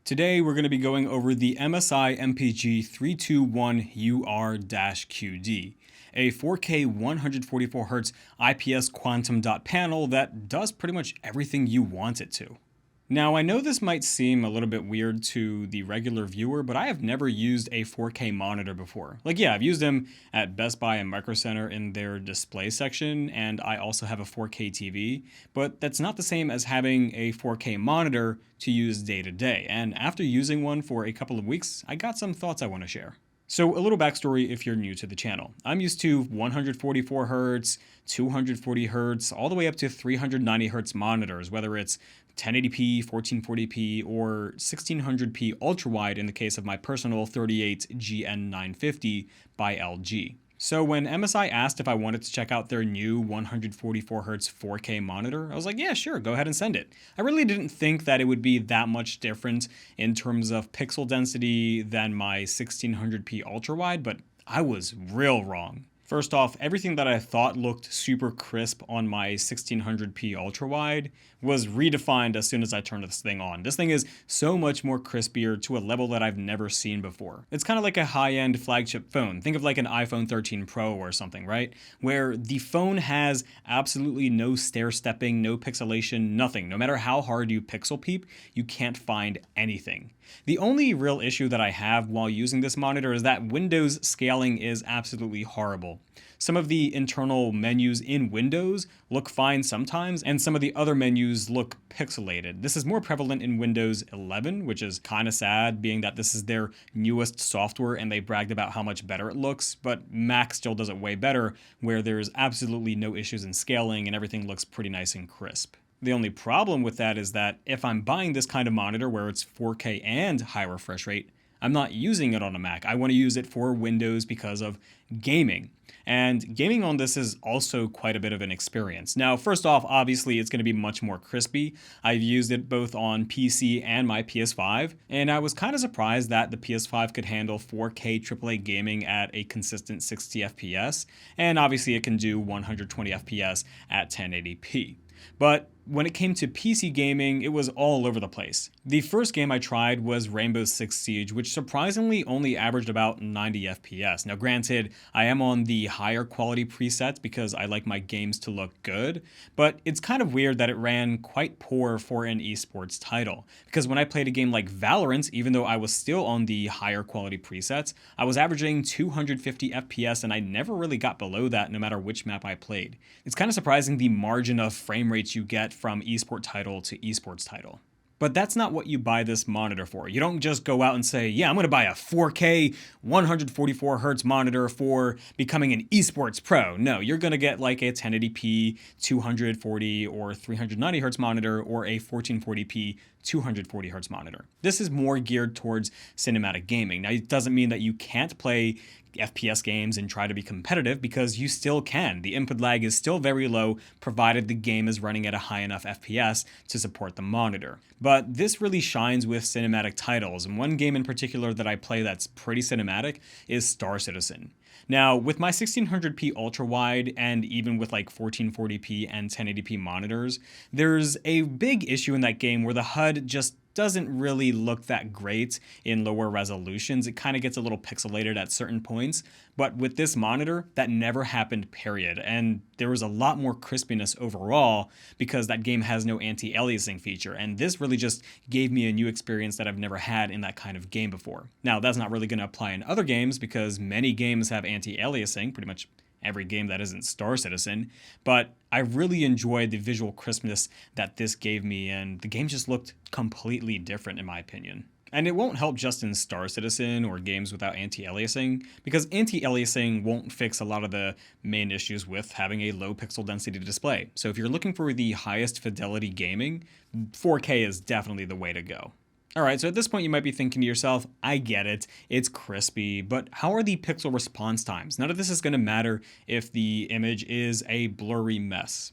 Today we're going to be going over the MSI MPG321UR-QD, a 4K 144Hz IPS quantum dot panel that does pretty much everything you want it to. Now, I know this might seem a little bit weird to the regular viewer, but I have never used a 4K monitor before. Yeah, I've used them at Best Buy and Micro Center in their display section, and I also have a 4K TV, but that's not the same as having a 4K monitor to use day to day. And after using one for a couple of weeks, I got some thoughts I want to share. So a little backstory if you're new to the channel. I'm used to 144 Hz, 240 Hz, all the way up to 390 Hz monitors, whether it's 1080p, 1440p, or 1600p ultra-wide in the case of my personal 38GN950 by LG. So when MSI asked if I wanted to check out their new 144Hz 4K monitor, I was like, yeah, sure, go ahead and send it. I really didn't think that it would be that much different in terms of pixel density than my 1600p ultra-wide, but I was real wrong. First off, everything that I thought looked super crisp on my 1600p ultra-wide was redefined as soon as I turned this thing on. This thing is so much more crispier to a level that I've never seen before. It's kind of like a high-end flagship phone. Think of like an iPhone 13 Pro or something, right? Where the phone has absolutely no stair-stepping, no pixelation, nothing. No matter how hard you pixel peep, you can't find anything. The only real issue that I have while using this monitor is that Windows scaling is absolutely horrible. Some of the internal menus in Windows look fine sometimes, and some of the other menus look pixelated. This is more prevalent in Windows 11, which is kind of sad, being that this is their newest software and they bragged about how much better it looks, but Mac still does it way better, where there's absolutely no issues in scaling and everything looks pretty nice and crisp. The only problem with that is that if I'm buying this kind of monitor where it's 4K and high refresh rate, I'm not using it on a Mac. I want to use it for Windows because of gaming. And gaming on this is also quite a bit of an experience. Now, first off, obviously it's going to be much more crispy. I've used it both on PC and my PS5, and I was kind of surprised that the PS5 could handle 4K AAA gaming at a consistent 60 FPS, and obviously it can do 120 FPS at 1080p. But when it came to PC gaming, it was all over the place. The first game I tried was Rainbow Six Siege, which surprisingly only averaged about 90 FPS. Now granted, I am on the higher quality presets because I like my games to look good, but it's kind of weird that it ran quite poor for an esports title. Because when I played a game like Valorant, even though I was still on the higher quality presets, I was averaging 250 FPS and I never really got below that no matter which map I played. It's kind of surprising the margin of frame rates you get from esport title to esports title. But that's not what you buy this monitor for. You don't just go out and say, yeah, I'm going to buy a 4K 144Hz monitor for becoming an esports pro. No, you're going to get like a 1080p 240 or 390Hz monitor or a 1440p 240Hz monitor. This is more geared towards cinematic gaming. Now, it doesn't mean that you can't play FPS games and try to be competitive, because you still can. The input lag is still very low, provided the game is running at a high enough FPS to support the monitor. But this really shines with cinematic titles, and one game in particular that I play that's pretty cinematic is Star Citizen. Now, with my 1600p ultra-wide and even with like 1440p and 1080p monitors, there's a big issue in that game where the HUD just doesn't really look that great in lower resolutions. It kind of gets a little pixelated at certain points, but with this monitor, that never happened, period. And there was a lot more crispiness overall because that game has no anti-aliasing feature, and this really just gave me a new experience that I've never had in that kind of game before. Now, that's not really going to apply in other games because many games have anti-aliasing, pretty much every game that isn't Star Citizen, but I really enjoyed the visual crispness that this gave me, and the game just looked completely different in my opinion. And it won't help just in Star Citizen or games without anti-aliasing, because anti-aliasing won't fix a lot of the main issues with having a low pixel density display. So if you're looking for the highest fidelity gaming, 4K is definitely the way to go. Alright, so at this point you might be thinking to yourself, I get it, it's crispy, but how are the pixel response times? None of this is going to matter if the image is a blurry mess.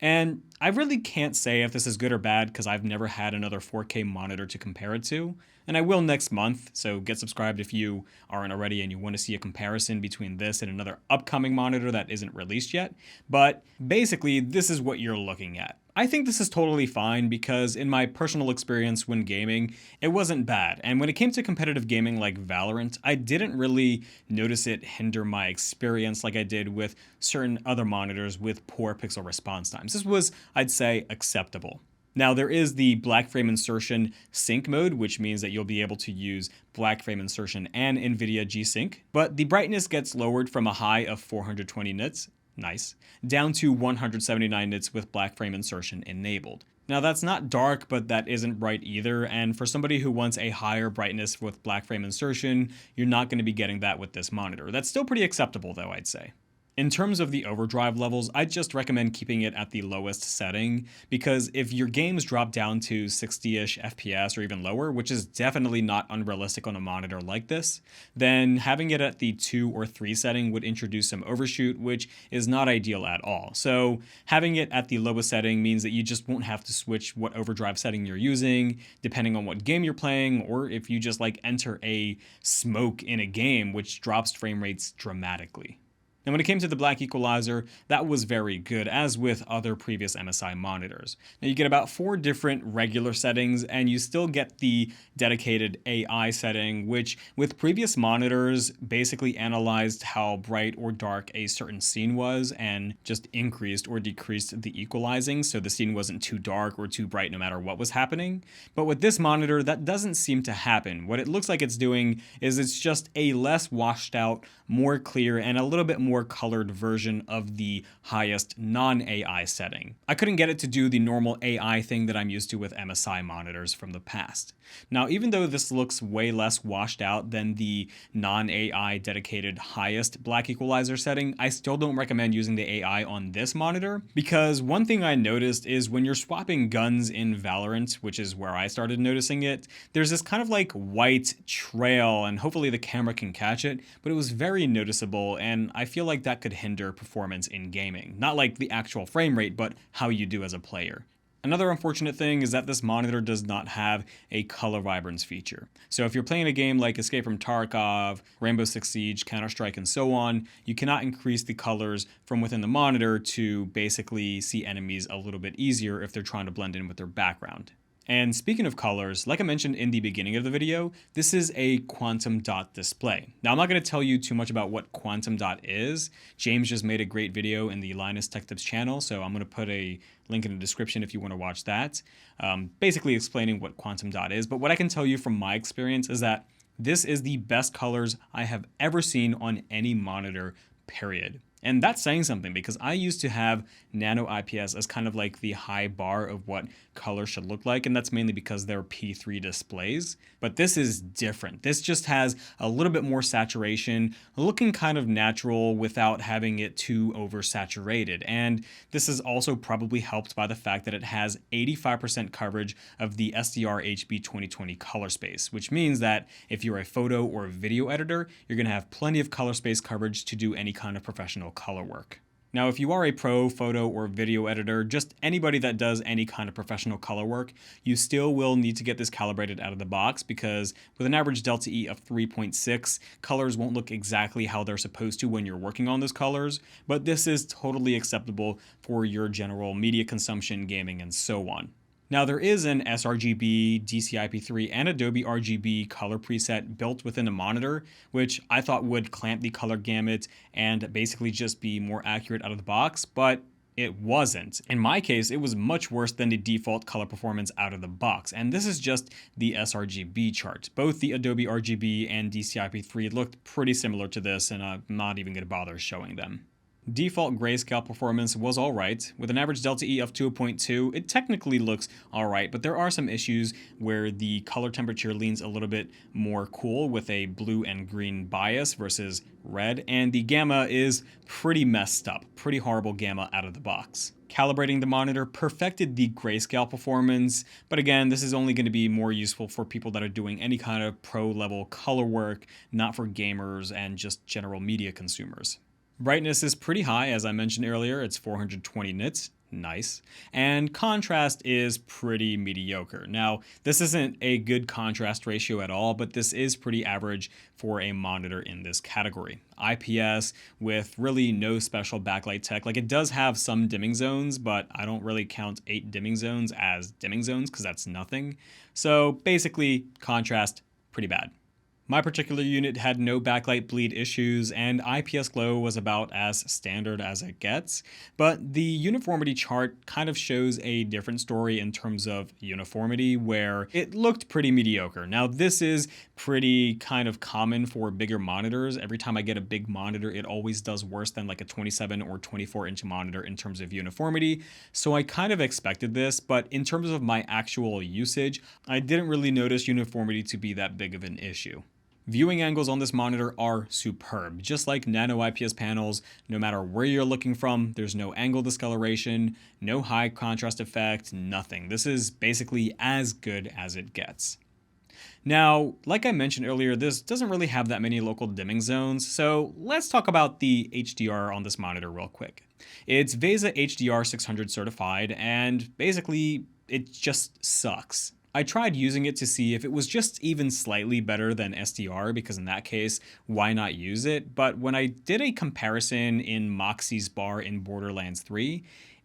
And I really can't say if this is good or bad because I've never had another 4K monitor to compare it to, and I will next month, so get subscribed if you aren't already and you want to see a comparison between this and another upcoming monitor that isn't released yet. But basically, this is what you're looking at. I think this is totally fine because in my personal experience when gaming, it wasn't bad. And when it came to competitive gaming like Valorant, I didn't really notice it hinder my experience like I did with certain other monitors with poor pixel response times. This was, I'd say, acceptable. Now, there is the black frame insertion sync mode, which means that you'll be able to use black frame insertion and NVIDIA G-Sync, but the brightness gets lowered from a high of 420 nits, nice, down to 179 nits with black frame insertion enabled. Now that's not dark, but that isn't bright either, and for somebody who wants a higher brightness with black frame insertion, you're not going to be getting that with this monitor. That's still pretty acceptable though, I'd say. In terms of the overdrive levels, I'd just recommend keeping it at the lowest setting, because if your games drop down to 60-ish FPS or even lower, which is definitely not unrealistic on a monitor like this, then having it at the 2 or 3 setting would introduce some overshoot, which is not ideal at all. So having it at the lowest setting means that you just won't have to switch what overdrive setting you're using, depending on what game you're playing, or if you just like enter a smoke in a game, which drops frame rates dramatically. And when it came to the black equalizer, that was very good, as with other previous MSI monitors. Now you get about 4 different regular settings, and you still get the dedicated AI setting, which with previous monitors basically analyzed how bright or dark a certain scene was and just increased or decreased the equalizing, so the scene wasn't too dark or too bright no matter what was happening. But with this monitor, that doesn't seem to happen. What it looks like it's doing is it's just a less washed out, more clear, and a little bit more colored version of the highest non-AI setting. I couldn't get it to do the normal AI thing that I'm used to with MSI monitors from the past. Now, even though this looks way less washed out than the non-AI dedicated highest black equalizer setting, I still don't recommend using the AI on this monitor, because one thing I noticed is when you're swapping guns in Valorant, which is where I started noticing it, there's this kind of like white trail, and hopefully the camera can catch it, but it was very noticeable, and I feel like that could hinder performance in gaming. Not like the actual frame rate, but how you do as a player. Another unfortunate thing is that this monitor does not have a color vibrance feature. So if you're playing a game like Escape from Tarkov, Rainbow Six Siege, Counter-Strike, and so on, you cannot increase the colors from within the monitor to basically see enemies a little bit easier if they're trying to blend in with their background. And speaking of colors, like I mentioned in the beginning of the video, this is a quantum dot display. Now, I'm not going to tell you too much about what quantum dot is. James just made a great video in the Linus Tech Tips channel, so I'm going to put a link in the description if you want to watch that, basically explaining what quantum dot is. But what I can tell you from my experience is that this is the best colors I have ever seen on any monitor, period. And that's saying something, because I used to have nano IPS as kind of like the high bar of what color should look like, and that's mainly because they're P3 displays. But this is different. This just has a little bit more saturation, looking kind of natural without having it too oversaturated. And this is also probably helped by the fact that it has 85% coverage of the SDR HB 2020 color space, which means that if you're a photo or video editor, you're going to have plenty of color space coverage to do any kind of professional color work. Now, if you are a pro photo or video editor, just anybody that does any kind of professional color work, you still will need to get this calibrated out of the box, because with an average delta E of 3.6, colors won't look exactly how they're supposed to when you're working on those colors, but this is totally acceptable for your general media consumption, gaming, and so on. Now, there is an sRGB, DCI-P3, and Adobe RGB color preset built within the monitor, which I thought would clamp the color gamut and basically just be more accurate out of the box, but it wasn't. In my case, it was much worse than the default color performance out of the box, and this is just the sRGB chart. Both the Adobe RGB and DCI-P3 looked pretty similar to this, and I'm not even going to bother showing them. Default grayscale performance was alright. With an average delta E of 2.2, it technically looks alright, but there are some issues where the color temperature leans a little bit more cool with a blue and green bias versus red, and the gamma is pretty messed up, pretty horrible gamma out of the box. Calibrating the monitor perfected the grayscale performance, but again, this is only going to be more useful for people that are doing any kind of pro-level color work, not for gamers and just general media consumers. Brightness is pretty high, as I mentioned earlier, it's 420 nits. nice, and contrast is pretty mediocre. Now, this isn't a good contrast ratio at all, but this is pretty average for a monitor in this category. IPS with really no special backlight tech. Like, it does have some dimming zones, but I don't really count 8 dimming zones as dimming zones because that's nothing. So basically, contrast, pretty bad. My particular unit had no backlight bleed issues, and IPS glow was about as standard as it gets, but the uniformity chart kind of shows a different story in terms of uniformity, where it looked pretty mediocre. Now, this is pretty kind of common for bigger monitors. Every time I get a big monitor, it always does worse than like a 27 or 24-inch monitor in terms of uniformity, so I kind of expected this, but in terms of my actual usage, I didn't really notice uniformity to be that big of an issue. Viewing angles on this monitor are superb. Just like nano IPS panels, no matter where you're looking from, there's no angle discoloration, no high contrast effect, nothing. This is basically as good as it gets. Now, like I mentioned earlier, this doesn't really have that many local dimming zones, so let's talk about the HDR on this monitor real quick. It's VESA HDR 600 certified, and basically, it just sucks. I tried using it to see if it was just even slightly better than SDR, because in that case, why not use it? But when I did a comparison in Moxie's bar in Borderlands 3,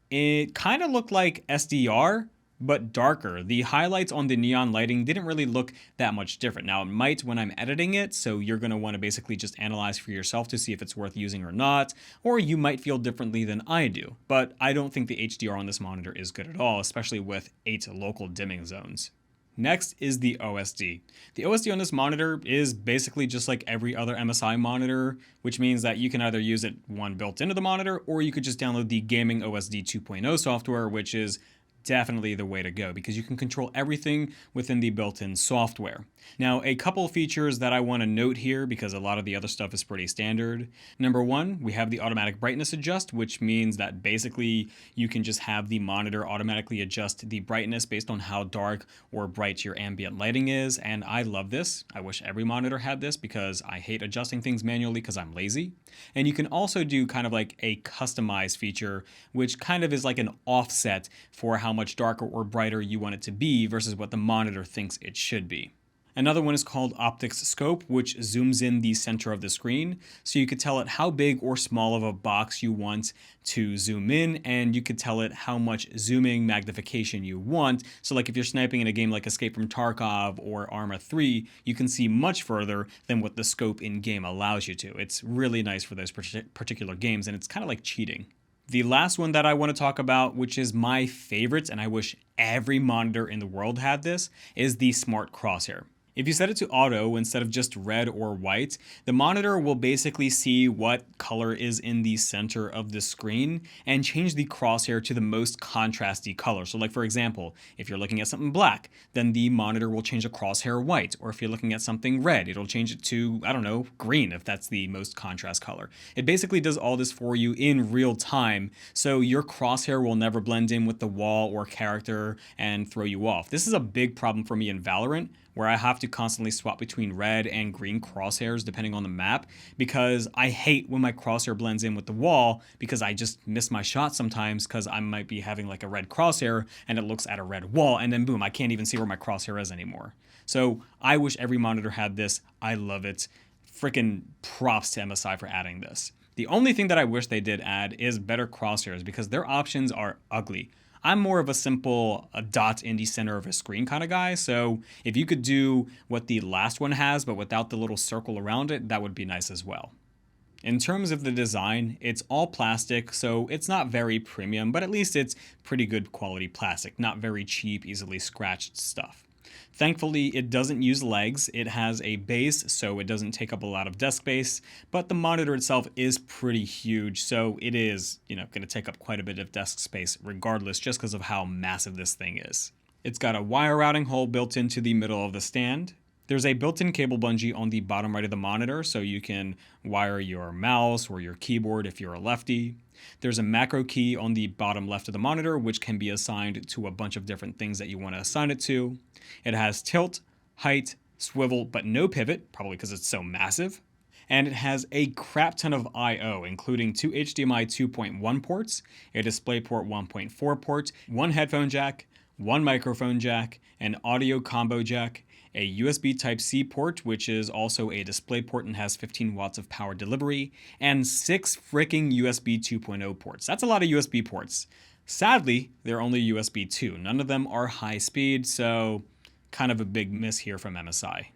it kind of looked like SDR, but darker. The highlights on the neon lighting didn't really look that much different. Now, it might when I'm editing it, so you're going to want to basically just analyze for yourself to see if it's worth using or not, or you might feel differently than I do. But I don't think the HDR on this monitor is good at all, especially with 8 local dimming zones. Next is the OSD. The OSD on this monitor is basically just like every other MSI monitor, which means that you can either use it built into the monitor, or you could just download the Gaming OSD 2.0 software, which is definitely the way to go because you can control everything within the built-in software. Now, a couple features that I want to note here because a lot of the other stuff is pretty standard. Number one, we have the automatic brightness adjust, which means that basically you can just have the monitor automatically adjust the brightness based on how dark or bright your ambient lighting is, and I love this. I wish every monitor had this because I hate adjusting things manually because I'm lazy. And you can also do kind of like a customize feature, which kind of is like an offset for how much darker or brighter you want it to be versus what the monitor thinks it should be. Another one is called Optics Scope, which zooms in the center of the screen, so you could tell it how big or small of a box you want to zoom in, and you could tell it how much zooming magnification you want. So like if you're sniping in a game like Escape from Tarkov or Arma 3, you can see much further than what the scope in-game allows you to. It's really nice for those particular games, and it's kind of like cheating. The last one that I want to talk about, which is my favorite, and I wish every monitor in the world had this, is the Smart Crosshair. If you set it to auto instead of just red or white, the monitor will basically see what color is in the center of the screen and change the crosshair to the most contrasty color. So like for example, if you're looking at something black, then the monitor will change the crosshair white. Or if you're looking at something red, it'll change it to, I don't know, green if that's the most contrast color. It basically does all this for you in real time, so your crosshair will never blend in with the wall or character and throw you off. This is a big problem for me in Valorant, where I have to constantly swap between red and green crosshairs depending on the map, because I hate when my crosshair blends in with the wall because I just miss my shot sometimes because I might be having like a red crosshair and it looks at a red wall and then boom, I can't even see where my crosshair is anymore. So I wish every monitor had this. I love it. Freaking props to MSI for adding this. The only thing that I wish they did add is better crosshairs because their options are ugly. I'm more of a simple dot in the center of a screen kind of guy, so if you could do what the last one has but without the little circle around it, that would be nice as well. In terms of the design, it's all plastic, so it's not very premium, but at least it's pretty good quality plastic, not very cheap, easily scratched stuff. Thankfully, it doesn't use legs. It has a base, so it doesn't take up a lot of desk space, but the monitor itself is pretty huge, so it is, going to take up quite a bit of desk space regardless, just because of how massive this thing is. It's got a wire routing hole built into the middle of the stand. There's a built-in cable bungee on the bottom right of the monitor, so you can wire your mouse or your keyboard if you're a lefty. There's a macro key on the bottom left of the monitor, which can be assigned to a bunch of different things that you want to assign it to. It has tilt, height, swivel, but no pivot, probably because it's so massive. and it has a crap ton of I/O, including 2 HDMI 2.1 ports, a DisplayPort 1.4 port, one headphone jack, one microphone jack, an audio combo jack, a USB Type-C port, which is also a DisplayPort and has 15 watts of power delivery, and 6 freaking USB 2.0 ports. That's a lot of USB ports. Sadly, they're only USB 2. None of them are high speed, so kind of a big miss here from MSI.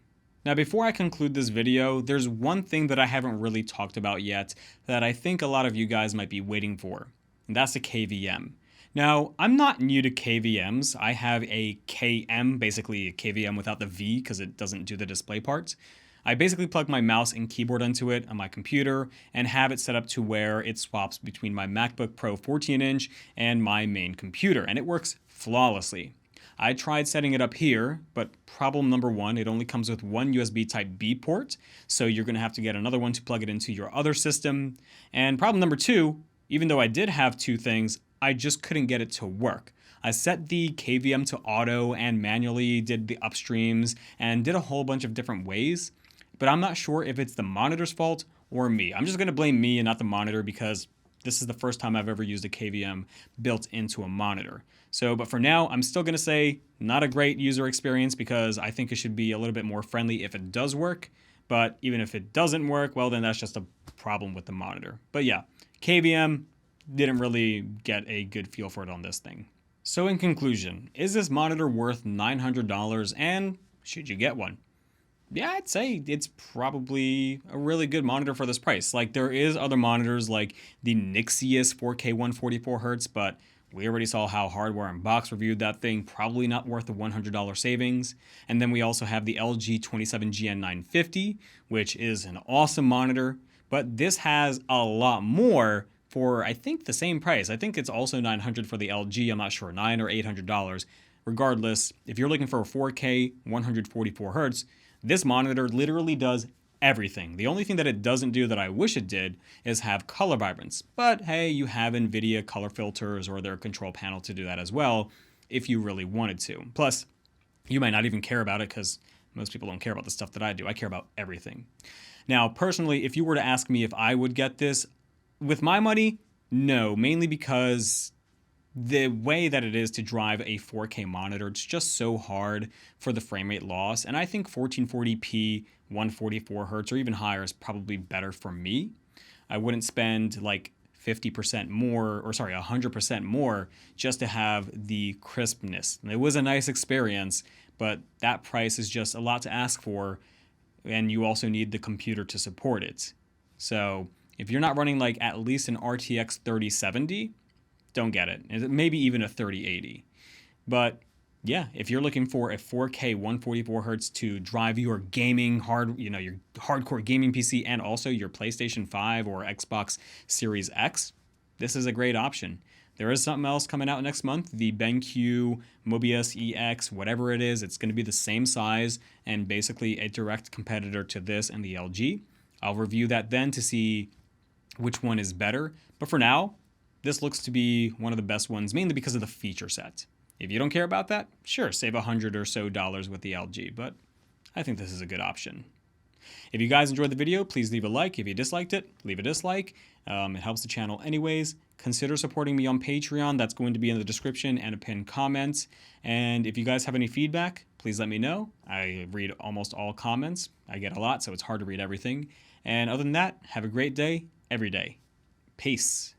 Now, before I conclude this video, there's one thing that I haven't really talked about yet that I think a lot of you guys might be waiting for, and that's a KVM. Now, I'm not new to KVMs. I have a KM, basically a KVM without the V because it doesn't do the display part. I basically plug my mouse and keyboard into it on my computer and have it set up to where it swaps between my MacBook Pro 14-inch and my main computer, and it works flawlessly. I tried setting it up here, but problem number one, it only comes with one USB Type-B port, so you're going to have to get another one to plug it into your other system. And problem number two, even though I did have two things, I just couldn't get it to work. I set the KVM to auto and manually did the upstreams and did a whole bunch of different ways, but I'm not sure if it's the monitor's fault or me. I'm just going to blame me and not the monitor because this is the first time I've ever used a KVM built into a monitor. But for now, I'm still going to say not a great user experience because I think it should be a little bit more friendly if it does work. But even if it doesn't work, well, then that's just a problem with the monitor. But yeah, KVM didn't really get a good feel for it on this thing. So in conclusion, is this monitor worth $900 and should you get one? Yeah, I'd say it's probably a really good monitor for this price. Like, there is other monitors like the Nixius 4K 144Hz, but we already saw how Hardware Unboxed reviewed that thing, probably not worth the $100 savings. And then we also have the LG 27GN950, which is an awesome monitor, but this has a lot more for, I think, the same price. I think it's also $900 for the LG, I'm not sure, $900 or $800. Regardless, if you're looking for a 4K 144Hz, this monitor literally does everything. The only thing that it doesn't do that I wish it did is have color vibrance. But hey, you have NVIDIA color filters or their control panel to do that as well if you really wanted to. Plus, you might not even care about it because most people don't care about the stuff that I do. I care about everything. Now, personally, if you were to ask me if I would get this, with my money, no, mainly because the way that it is to drive a 4K monitor, it's just so hard for the frame rate loss. And I think 1440p, 144 Hz or even higher is probably better for me. I wouldn't spend like 50% more, or sorry, 100% more just to have the crispness. And it was a nice experience, but that price is just a lot to ask for. And you also need the computer to support it. So if you're not running like at least an RTX 3070, don't get it. Maybe even a 3080. But yeah, if you're looking for a 4K 144Hz to drive your gaming your hardcore gaming PC and also your PlayStation 5 or Xbox Series X, this is a great option. There is something else coming out next month, the BenQ Mobius EX, whatever it is. It's going to be the same size and basically a direct competitor to this and the LG. I'll review that then to see which one is better. But for now, this looks to be one of the best ones, mainly because of the feature set. If you don't care about that, sure, save $100 or so with the LG, but I think this is a good option. If you guys enjoyed the video, please leave a like. If you disliked it, leave a dislike. It helps the channel anyways. Consider supporting me on Patreon. That's going to be in the description and a pinned comment. And if you guys have any feedback, please let me know. I read almost all comments. I get a lot, so it's hard to read everything. And other than that, have a great day, every day. Peace.